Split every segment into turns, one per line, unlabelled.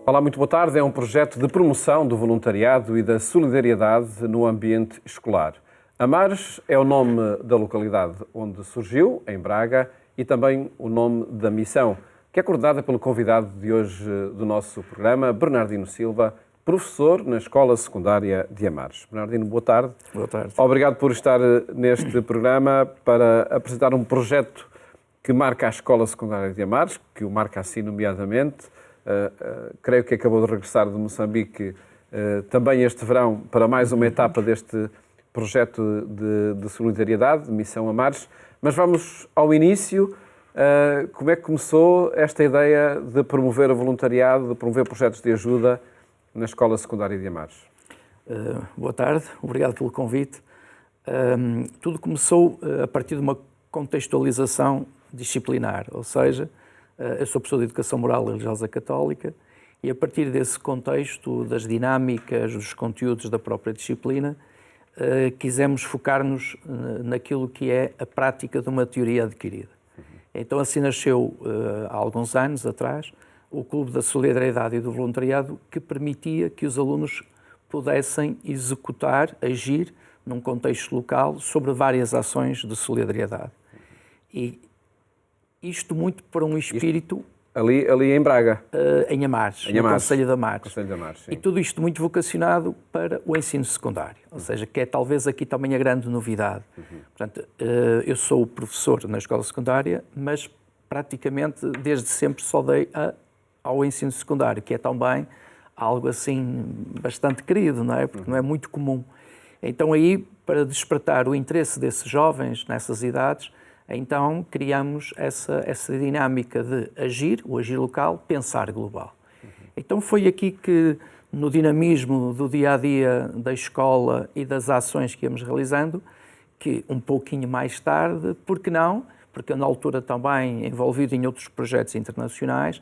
Olá, muito boa tarde. É um projeto de promoção do voluntariado e da solidariedade no ambiente escolar. Amares é o nome da localidade onde surgiu, em Braga, e também o nome da missão, que é coordenada pelo convidado de hoje do nosso programa, Bernardino Silva, professor na Escola Secundária de Amares. Bernardino, boa tarde.
Boa tarde.
Obrigado por estar neste programa para apresentar um projeto que marca a Escola Secundária de Amares, que o marca assim nomeadamente. Creio que acabou de regressar de Moçambique também este verão para mais uma etapa deste projeto de solidariedade, de Missão Amares. Mas vamos ao início. Como é que começou esta ideia de promover o voluntariado, de promover projetos de ajuda na Escola Secundária de Amares?
Boa tarde, obrigado pelo convite. Tudo começou a partir de uma contextualização disciplinar, ou seja, eu sou professor de Educação Moral e Religiosa Católica e a partir desse contexto, das dinâmicas, dos conteúdos da própria disciplina, quisemos focar-nos naquilo que é a prática de uma teoria adquirida. Então assim nasceu, há alguns anos atrás, o Clube da Solidariedade e do Voluntariado, que permitia que os alunos pudessem executar, agir num contexto local sobre várias ações de solidariedade. E isto muito por um espírito...
Ali em Braga?
Em Amares, no Concelho de Amares.
Sim.
E tudo isto muito vocacionado para o ensino secundário, ou seja, que é talvez aqui também a grande novidade. Portanto, eu sou professor na escola secundária, mas praticamente desde sempre só dei ao ensino secundário, que é também algo assim bastante querido, não é? Porque não é muito comum. Então aí, para despertar o interesse desses jovens nessas idades, então criamos essa dinâmica de agir, o agir local, pensar global. Então foi aqui que, no dinamismo do dia-a-dia da escola e das ações que íamos realizando, que um pouquinho mais tarde, por que não? Porque eu na altura também envolvido em outros projetos internacionais,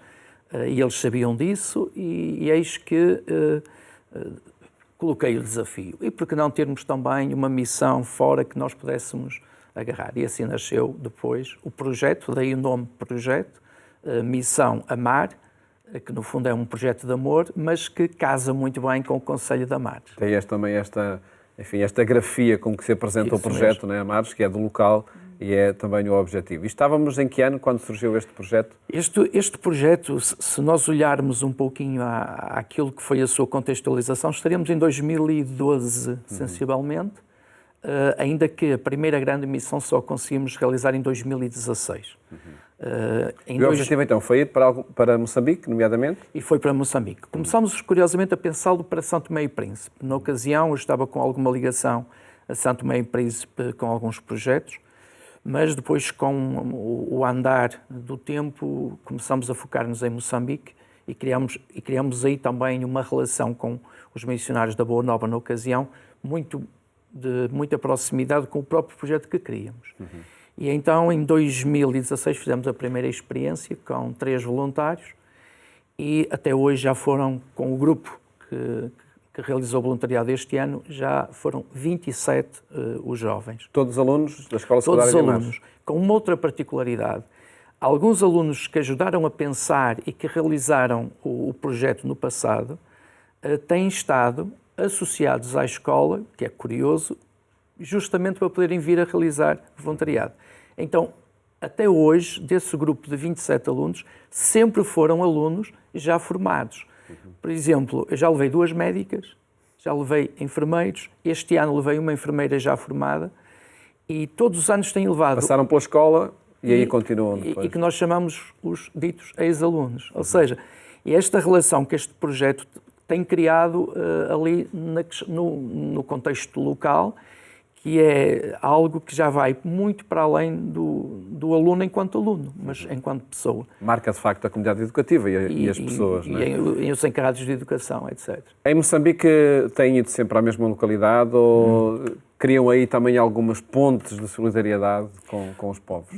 e eles sabiam disso, e eis que coloquei o desafio. E por que não termos também uma missão fora que nós pudéssemos agarrar? E assim nasceu depois o projeto, daí o nome projeto, Missão Amar, que no fundo é um projeto de amor, mas que casa muito bem com o Concelho de Amares.
Tem também esta grafia com que se apresenta o projeto, né, Amares, que é do local e é também o objetivo. E estávamos em que ano quando surgiu este projeto?
Este projeto, se nós olharmos um pouquinho àquilo que foi a sua contextualização, estaremos em 2012, sensivelmente, ainda que a primeira grande missão só conseguimos realizar em 2016.
E o objetivo então foi ir para Moçambique, nomeadamente?
E foi para Moçambique. Começámos curiosamente a pensá-lo para São Tomé e Príncipe. Na ocasião eu estava com alguma ligação a São Tomé e Príncipe com alguns projetos, mas depois com o andar do tempo começamos a focar-nos em Moçambique e criamos aí também uma relação com os missionários da Boa Nova na ocasião, de muita proximidade com o próprio projeto que queríamos. E então, em 2016, fizemos a primeira experiência com 3 voluntários e até hoje já foram, com o grupo que realizou o voluntariado este ano, já foram 27 os jovens.
Todos alunos da Escola Secundária de Amares?
Todos alunos, com uma outra particularidade. Alguns alunos que ajudaram a pensar e que realizaram o projeto no passado têm estado associados à escola, que é curioso, justamente para poderem vir a realizar voluntariado. Então, até hoje, desse grupo de 27 alunos, sempre foram alunos já formados. Por exemplo, eu já levei 2 médicas, já levei enfermeiros, este ano levei uma enfermeira já formada e todos os anos têm levado...
Passaram pela escola e aí continuam depois.
E que nós chamamos os ditos ex-alunos. Ou seja, esta relação que este projeto tem criado ali no contexto local, que é algo que já vai muito para além do aluno enquanto aluno, mas enquanto pessoa.
Marca, de facto, a comunidade educativa e as pessoas, não é?
E os encarregados de educação, etc.
Em Moçambique têm ido sempre à mesma localidade ou criam aí também algumas pontes de solidariedade com os povos?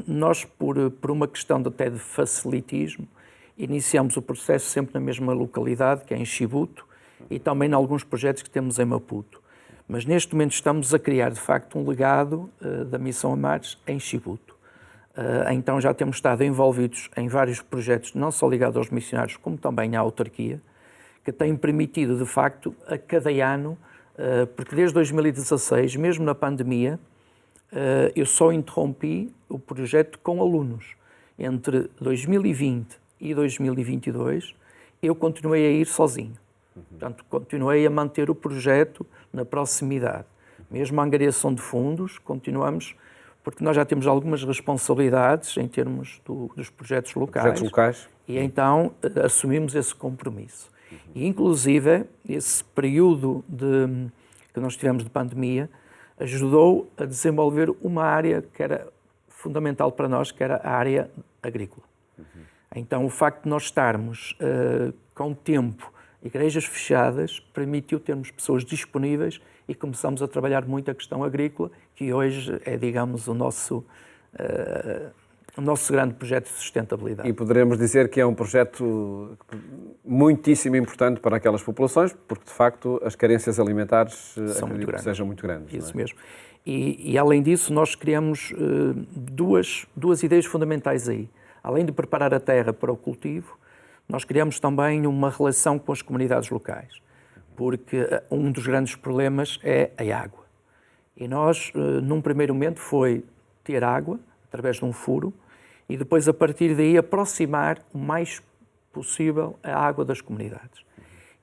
Nós por uma questão até de facilitismo, iniciamos o processo sempre na mesma localidade, que é em Chibuto, e também em alguns projetos que temos em Maputo. Mas neste momento estamos a criar, de facto, um legado da Missão Amares em Chibuto. Então já temos estado envolvidos em vários projetos, não só ligados aos missionários, como também à autarquia, que têm permitido, de facto, a cada ano, porque desde 2016, mesmo na pandemia, eu só interrompi o projeto com alunos. Entre 2020 e 2022, eu continuei a ir sozinho. Portanto, continuei a manter o projeto na proximidade. Mesmo a angariação de fundos, continuamos, porque nós já temos algumas responsabilidades em termos dos projetos locais. E então assumimos esse compromisso. E, inclusive, esse período que nós tivemos de pandemia ajudou a desenvolver uma área que era fundamental para nós, que era a área agrícola. Então, o facto de nós estarmos com tempo, igrejas fechadas, permitiu termos pessoas disponíveis e começamos a trabalhar muito a questão agrícola, que hoje é, digamos, o nosso grande projeto de sustentabilidade.
E poderemos dizer que é um projeto muitíssimo importante para aquelas populações, porque, de facto, as carências alimentares acredito que sejam muito grandes.
Isso mesmo. E, além disso, nós criamos duas ideias fundamentais aí. Além de preparar a terra para o cultivo, nós criamos também uma relação com as comunidades locais, porque um dos grandes problemas é a água. E nós, num primeiro momento, foi ter água, através de um furo, e depois, a partir daí, aproximar o mais possível a água das comunidades.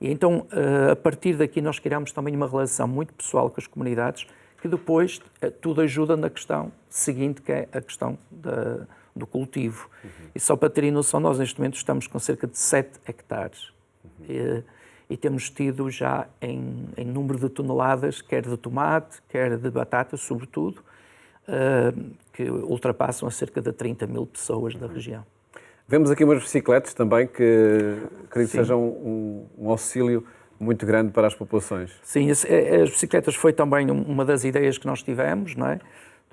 E então, a partir daqui, nós criamos também uma relação muito pessoal com as comunidades, que depois tudo ajuda na questão seguinte, que é a questão do cultivo. E só para terem noção, nós neste momento estamos com cerca de 7 hectares. E temos tido já em número de toneladas, quer de tomate, quer de batata, sobretudo, que ultrapassam a cerca de 30 mil pessoas da região.
Vemos aqui umas bicicletas também que acredito sejam um auxílio muito grande para as populações.
Sim, as bicicletas foi também uma das ideias que nós tivemos, não é?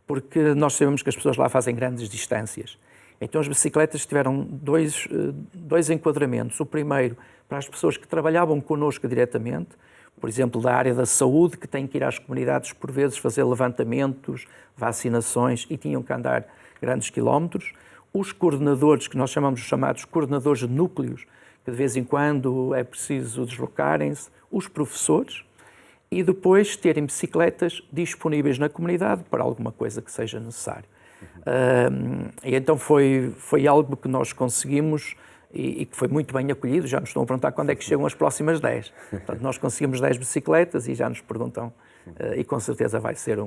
Porque nós sabemos que as pessoas lá fazem grandes distâncias. Então as bicicletas tiveram dois enquadramentos. O primeiro, para as pessoas que trabalhavam connosco diretamente, por exemplo, da área da saúde, que têm que ir às comunidades, por vezes, fazer levantamentos, vacinações, e tinham que andar grandes quilómetros. Os coordenadores, que nós chamamos de chamados coordenadores de núcleos, que de vez em quando é preciso deslocarem-se, os professores, e depois terem bicicletas disponíveis na comunidade para alguma coisa que seja necessário. E então foi algo que nós conseguimos e que foi muito bem acolhido. Já nos estão a perguntar quando é que chegam as próximas 10. Portanto, nós conseguimos 10 bicicletas e já nos perguntam, e com certeza vai ser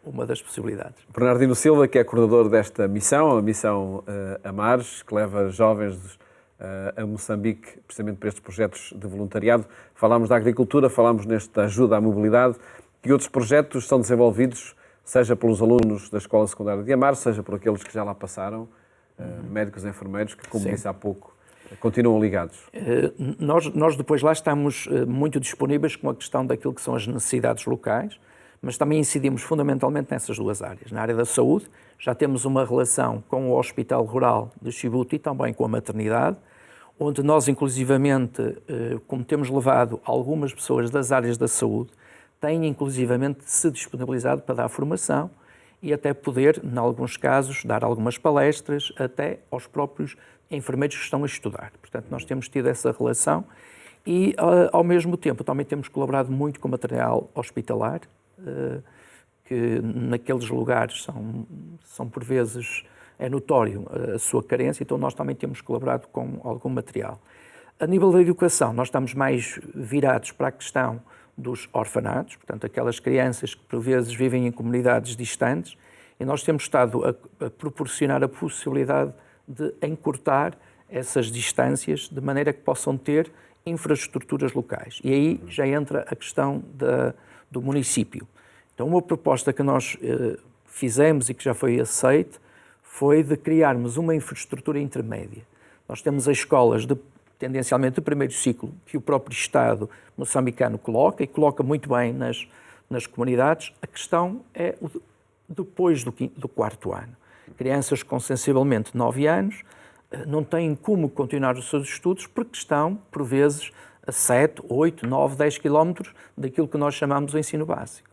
uma das possibilidades.
Bernardino Silva, que é coordenador desta missão, a missão Amares, que leva jovens a Moçambique, precisamente para estes projetos de voluntariado. Falámos da agricultura, falámos nesta ajuda à mobilidade. Que outros projetos são desenvolvidos, seja pelos alunos da Escola Secundária de Amares, seja por aqueles que já lá passaram, médicos e enfermeiros, que, como disse há pouco, continuam ligados?
Nós depois lá estamos muito disponíveis com a questão daquilo que são as necessidades locais, mas também incidimos fundamentalmente nessas duas áreas. Na área da saúde, já temos uma relação com o Hospital Rural de Chibuti e também com a maternidade, onde nós, inclusivamente, como temos levado algumas pessoas das áreas da saúde, têm, inclusivamente, se disponibilizado para dar formação e até poder, em alguns casos, dar algumas palestras até aos próprios enfermeiros que estão a estudar. Portanto, nós temos tido essa relação e, ao mesmo tempo, também temos colaborado muito com o material hospitalar, que naqueles lugares são por vezes, é notório a sua carência, então nós também temos colaborado com algum material. A nível da educação, nós estamos mais virados para a questão dos orfanatos, portanto, aquelas crianças que por vezes vivem em comunidades distantes, e nós temos estado a proporcionar a possibilidade de encurtar essas distâncias de maneira que possam ter infraestruturas locais. E aí já entra a questão do município. Então, uma proposta que nós fizemos e que já foi aceita foi de criarmos uma infraestrutura intermédia. Nós temos as escolas tendencialmente de primeiro ciclo, que o próprio Estado moçambicano coloca, e coloca muito bem nas comunidades. A questão é depois do 4º ano. Crianças com sensivelmente 9 anos não têm como continuar os seus estudos porque estão, por vezes, a 7, 8, 9, 10 quilómetros daquilo que nós chamamos de ensino básico.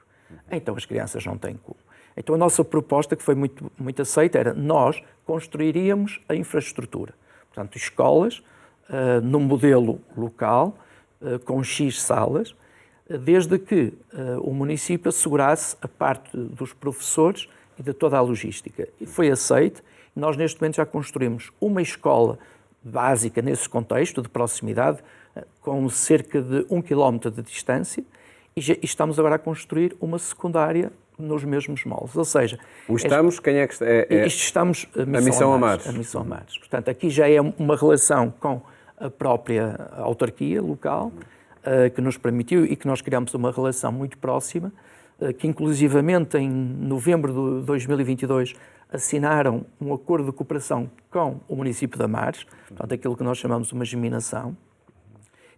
Então as crianças não têm como. Então a nossa proposta, que foi muito aceita, era nós construiríamos a infraestrutura. Portanto, escolas, num modelo local, com X salas, desde que o município assegurasse a parte dos professores e de toda a logística. E foi aceito. Nós, neste momento, já construímos uma escola básica nesse contexto de proximidade, com cerca de 1 km de distância, e estamos agora a construir uma secundária nos mesmos moldes. Ou seja,
quem é que está?
Estamos
a Missão Amares.
A Missão Amares. Portanto, aqui já é uma relação com a própria autarquia local, que nos permitiu e que nós criamos uma relação muito próxima, que inclusivamente em novembro de 2022 assinaram um acordo de cooperação com o município de Amares, portanto, aquilo que nós chamamos de uma geminação.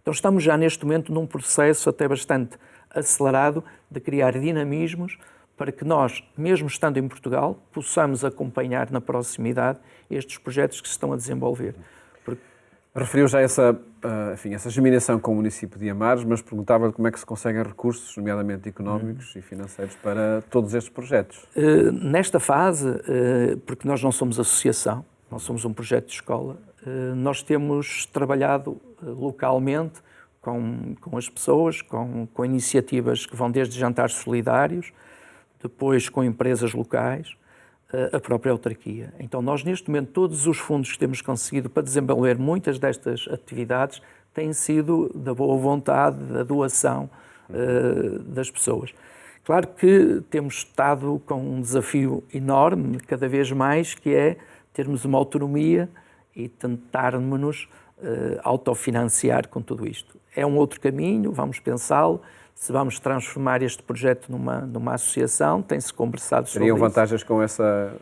Então estamos já neste momento num processo até bastante acelerado de criar dinamismos para que nós, mesmo estando em Portugal, possamos acompanhar na proximidade estes projetos que se estão a desenvolver.
Referiu já essa geminação com o município de Amares, mas perguntava-lhe como é que se conseguem recursos, nomeadamente económicos e financeiros, para todos estes projetos.
Nesta fase, porque nós não somos associação, nós somos um projeto de escola, nós temos trabalhado localmente com as pessoas, com iniciativas que vão desde jantares solidários, depois com empresas locais, a própria autarquia. Então nós neste momento todos os fundos que temos conseguido para desenvolver muitas destas atividades têm sido da boa vontade, da doação das pessoas. Claro que temos estado com um desafio enorme, cada vez mais, que é termos uma autonomia e tentarmos-nos autofinanciar com tudo isto. É um outro caminho, vamos pensá-lo. Se vamos transformar este projeto numa associação, tem-se conversado sobre isso.
Teriam vantagens com essa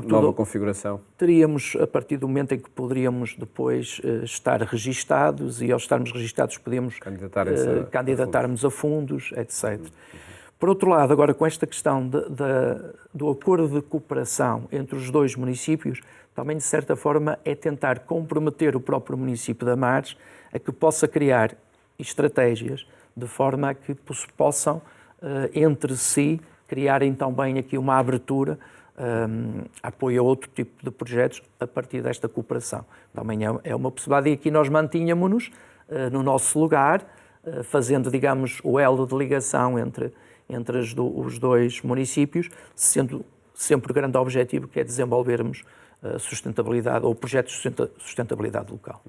nova configuração?
Teríamos, a partir do momento em que poderíamos depois estar registados, e ao estarmos registados podíamos candidatarmos a fundos, etc. Por outro lado, agora com esta questão do acordo de cooperação entre os dois municípios, também de certa forma é tentar comprometer o próprio município de Amares a que possa criar estratégias de forma a que possam, entre si, criarem também aqui uma abertura, apoio a outro tipo de projetos a partir desta cooperação. Também é uma possibilidade, e aqui nós mantínhamos-nos no nosso lugar, fazendo, digamos, o elo de ligação entre os dois municípios, sendo sempre o grande objetivo que é desenvolvermos sustentabilidade ou projetos de sustentabilidade local.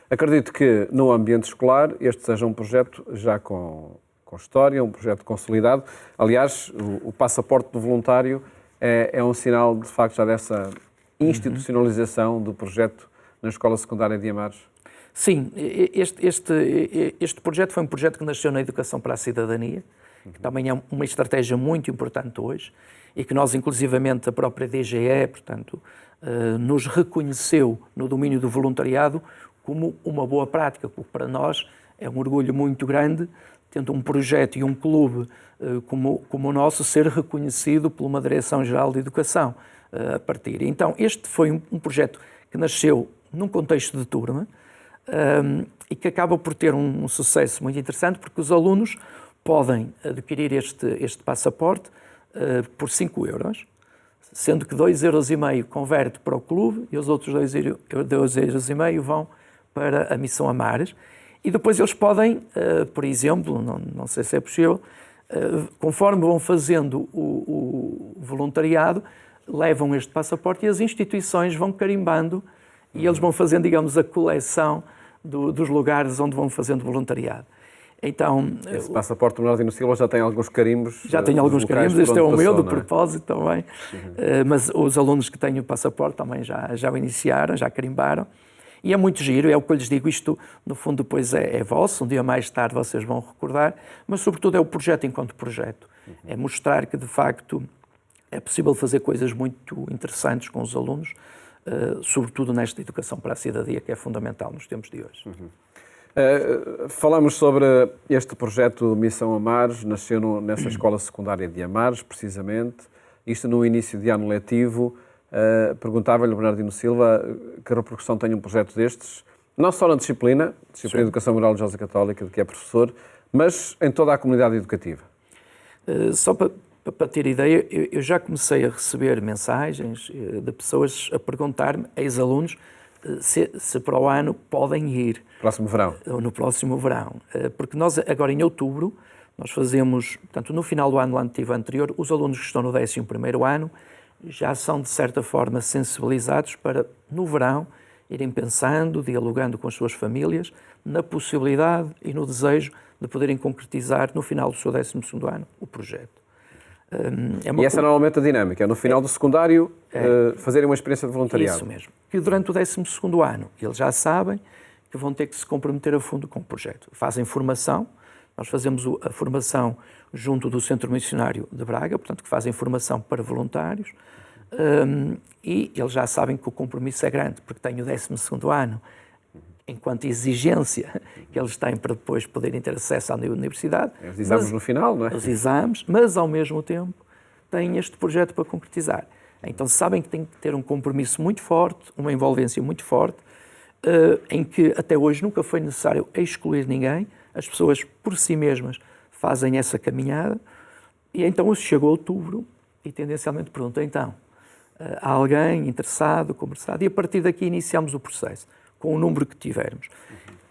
Acredito que no ambiente escolar este seja um projeto já com história, um projeto consolidado. Aliás, o passaporte do voluntário é um sinal, de facto, já dessa institucionalização do projeto na Escola Secundária de Amares.
Sim, este projeto foi um projeto que nasceu na Educação para a Cidadania, que também é uma estratégia muito importante hoje, e que nós, inclusivamente, a própria DGE, portanto, nos reconheceu no domínio do voluntariado como uma boa prática, porque para nós é um orgulho muito grande, tendo um projeto e um clube como o nosso ser reconhecido por uma Direção-Geral de Educação a partir. Então, este foi um projeto que nasceu num contexto de turma e que acaba por ter um sucesso muito interessante, porque os alunos podem adquirir este passaporte por 5 euros, sendo que 2,5 € converte para o clube e os outros 2,5 € vão para a Missão Amares. E depois eles podem, por exemplo, não sei se é possível, conforme vão fazendo o voluntariado, levam este passaporte e as instituições vão carimbando e eles vão fazendo, digamos, a coleção dos lugares onde vão fazendo voluntariado. Então,
esse passaporte do Bernardino Silva já tem alguns carimbos.
Já tem alguns carimbos, este é o meu, de propósito também. Mas os alunos que têm o passaporte também já o iniciaram, já carimbaram. E é muito giro, é o que eu lhes digo, isto no fundo depois é vosso, um dia mais tarde vocês vão recordar, mas sobretudo é o projeto enquanto projeto. É mostrar que de facto é possível fazer coisas muito interessantes com os alunos, sobretudo nesta educação para a cidadania, que é fundamental nos tempos de hoje.
Falamos sobre este projeto Missão Amares, nasceu nessa escola secundária de Amares, precisamente, isto no início de ano letivo. Perguntava-lhe, Bernardino Silva, que repercussão tem um projeto destes, não só na disciplina de Educação Moral Religiosa Católica, de que é professor, mas em toda a comunidade educativa.
Só para Para ter ideia, eu já comecei a receber mensagens de pessoas a perguntar-me, ex-alunos, se para o ano podem ir.
Próximo verão.
No próximo verão. Porque nós, agora em outubro, nós fazemos, portanto, no final do ano letivo anterior, os alunos que estão no 11º ano já são, de certa forma, sensibilizados para, no verão, irem pensando, dialogando com as suas famílias, na possibilidade e no desejo de poderem concretizar, no final do seu 12º ano, o projeto.
E essa é normalmente a dinâmica, no final do secundário, fazerem uma experiência de voluntariado.
Isso mesmo. Que durante o 12º ano, eles já sabem que vão ter que se comprometer a fundo com o projeto. Fazem formação, nós fazemos a formação junto do Centro Missionário de Braga, portanto, que fazem formação para voluntários, e eles já sabem que o compromisso é grande, porque têm o 12º ano, enquanto exigência que eles têm para depois poderem ter acesso à universidade.
Os exames no final, não é?
Os exames, mas ao mesmo tempo têm este projeto para concretizar. Então sabem que têm que ter um compromisso muito forte, uma envolvência muito forte, em que até hoje nunca foi necessário excluir ninguém, as pessoas por si mesmas fazem essa caminhada, e então chegou outubro e tendencialmente pergunta, então, há alguém interessado, conversado, e a partir daqui iniciamos o processo, com o número que tivermos.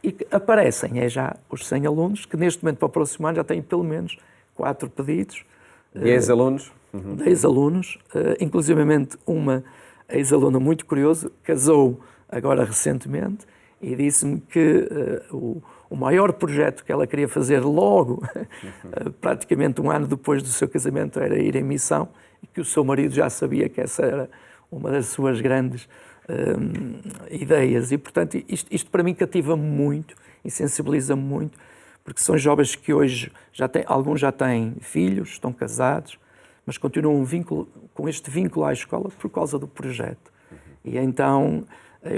E que aparecem já os 100 alunos, que neste momento para o próximo ano já têm pelo menos 4 pedidos.
10 alunos?
10 alunos, inclusivamente uma ex-aluna muito curiosa, casou agora recentemente e disse-me que o maior projeto que ela queria fazer logo, praticamente um ano depois do seu casamento, era ir em missão, e que o seu marido já sabia que essa era uma das suas grandes ideias. E, portanto, isto para mim cativa-me muito e sensibiliza-me muito, porque são jovens que hoje, alguns já têm filhos, estão casados, mas continuam com este vínculo à escola por causa do projeto. E então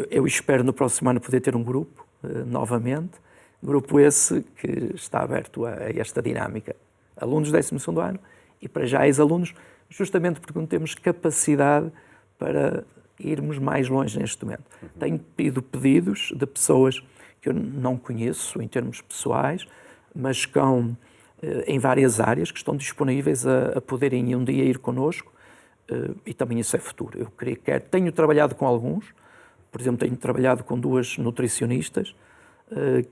eu espero no próximo ano poder ter um grupo, novamente, grupo esse que está aberto a esta dinâmica. Alunos do 12º ano e para já ex-alunos, justamente porque não temos capacidade para irmos mais longe neste momento. Tenho tido pedidos de pessoas que eu não conheço em termos pessoais, mas que estão em várias áreas, que estão disponíveis a poderem um dia ir connosco, e também isso é futuro. Eu tenho trabalhado com alguns, por exemplo, tenho trabalhado com 2 nutricionistas,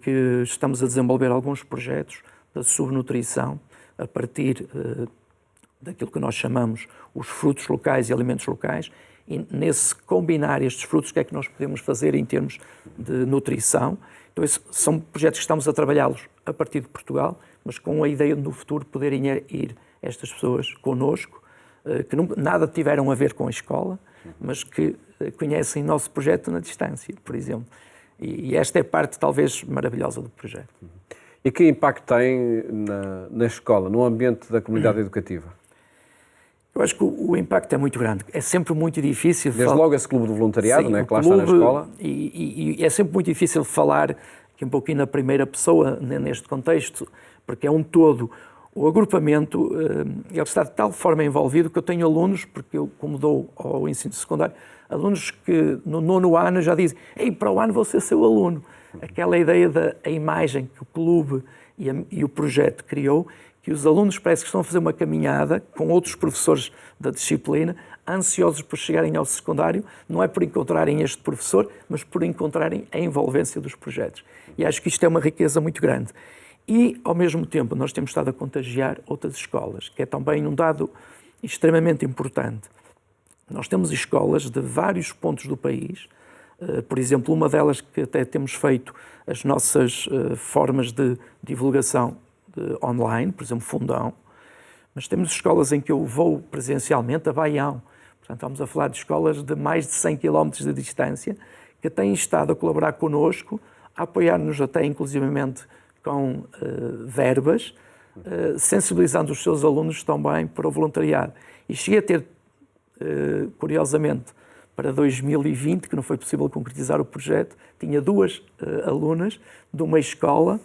que estamos a desenvolver alguns projetos da subnutrição a partir daquilo que nós chamamos os frutos locais e alimentos locais, e nesse combinar estes frutos, o que é que nós podemos fazer em termos de nutrição. Então, esses são projetos que estamos a trabalhá-los a partir de Portugal, mas com a ideia de no futuro poderem ir estas pessoas connosco, que nada tiveram a ver com a escola, mas que conhecem o nosso projeto na distância, por exemplo. E esta é a parte talvez maravilhosa do projeto.
E que impacto tem na escola, no ambiente da comunidade educativa?
Eu acho que o impacto é muito grande. É sempre muito difícil...
Desde logo esse clube de voluntariado,
Sim,
né, que lá está na escola.
E é sempre muito difícil falar aqui um pouquinho na primeira pessoa neste contexto, porque é um todo. O agrupamento, ele está de tal forma envolvido que eu tenho alunos, porque eu, como dou ao ensino secundário, alunos que no 9º ano já dizem: "Ei, para o ano vou ser seu aluno." Aquela ideia da imagem que o clube e o projeto criou, que os alunos parece que estão a fazer uma caminhada com outros professores da disciplina, ansiosos por chegarem ao secundário, não é por encontrarem este professor, mas por encontrarem a envolvência dos projetos. E acho que isto é uma riqueza muito grande. E, ao mesmo tempo, nós temos estado a contagiar outras escolas, que é também um dado extremamente importante. Nós temos escolas de vários pontos do país, por exemplo, uma delas que até temos feito as nossas formas de divulgação online, por exemplo, Fundão, mas temos escolas em que eu vou presencialmente a Baião. Portanto, estamos a falar de escolas de mais de 100 km de distância, que têm estado a colaborar connosco, a apoiar-nos até inclusivamente com verbas, sensibilizando os seus alunos também para o voluntariado. E cheguei a ter, curiosamente, para 2020, que não foi possível concretizar o projeto, tinha 2 alunas de uma escola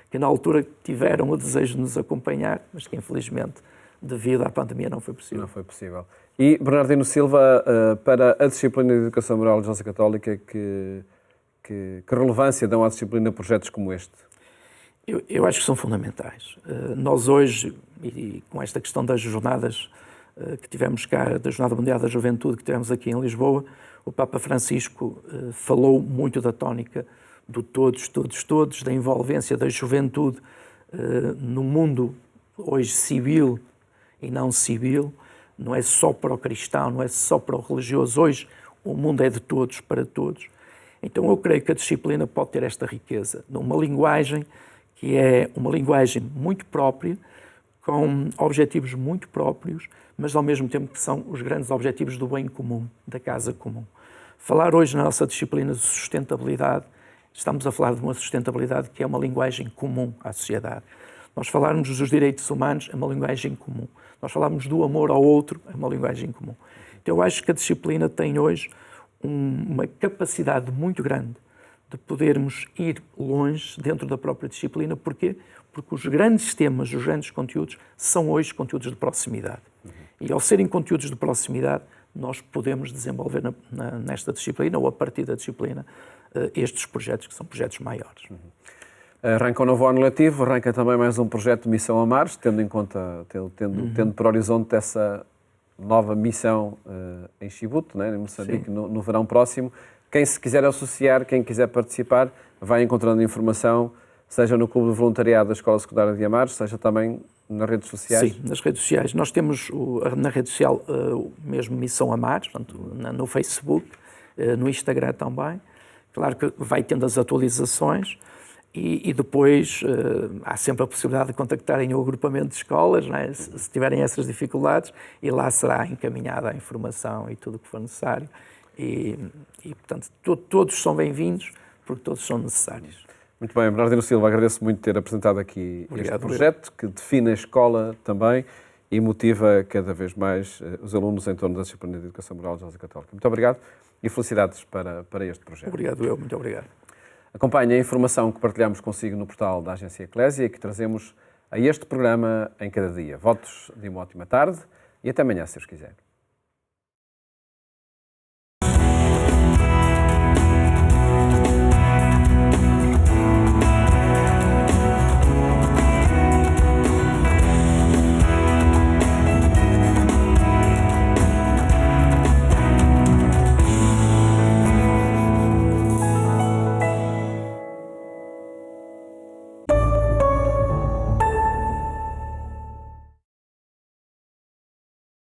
que na altura tiveram o desejo de nos acompanhar, mas que infelizmente, devido à pandemia, não foi possível.
Não foi possível. E, Bernardino Silva, para a disciplina de Educação Moral Religiosa Católica, que relevância dão à disciplina projetos como este?
Eu acho que são fundamentais. Nós hoje, e com esta questão das jornadas que tivemos cá, da Jornada Mundial da Juventude que tivemos aqui em Lisboa, o Papa Francisco falou muito da tónica do todos, todos, todos, da envolvência da juventude no mundo hoje civil e não civil. Não é só para o cristão, não é só para o religioso. Hoje o mundo é de todos, para todos. Então eu creio que a disciplina pode ter esta riqueza, numa linguagem que é uma linguagem muito própria, com objetivos muito próprios, mas ao mesmo tempo que são os grandes objetivos do bem comum, da casa comum. Falar hoje na nossa disciplina de sustentabilidade, estamos a falar de uma sustentabilidade que é uma linguagem comum à sociedade. Nós falarmos dos direitos humanos é uma linguagem comum. Nós falarmos do amor ao outro é uma linguagem comum. Então eu acho que a disciplina tem hoje uma capacidade muito grande de podermos ir longe dentro da própria disciplina. Porquê? Porque os grandes temas, os grandes conteúdos, são hoje conteúdos de proximidade. E ao serem conteúdos de proximidade, nós podemos desenvolver nesta disciplina, ou a partir da disciplina, estes projetos, que são projetos maiores.
Arranca um novo ano letivo, arranca também mais um projeto de Missão a Mares, tendo em conta, tendo por horizonte essa nova missão em Chibouto, né, em Moçambique, no verão próximo. Quem se quiser associar, quem quiser participar, vai encontrando informação, seja no Clube de Voluntariado da Escola Secundária de Amares, seja também nas redes sociais.
Sim, nas redes sociais. Nós temos na rede social mesmo Missão Amares, portanto, no Facebook, no Instagram também. Claro que vai tendo as atualizações e depois há sempre a possibilidade de contactarem o agrupamento de escolas, não é? Se tiverem essas dificuldades, e lá será encaminhada a informação e tudo o que for necessário. E portanto, todos são bem-vindos, porque todos são necessários.
Muito bem, Bernardino Silva, agradeço muito ter apresentado aqui este projeto que define a escola também e motiva cada vez mais os alunos em torno da disciplina de Educação Moral e Religiosa Católica. Muito obrigado e felicidades para este projeto.
Obrigado, muito obrigado.
Acompanhe a informação que partilhamos consigo no portal da Agência Eclésia e que trazemos a este programa em cada dia. Votos de uma ótima tarde e até amanhã, se os quiser.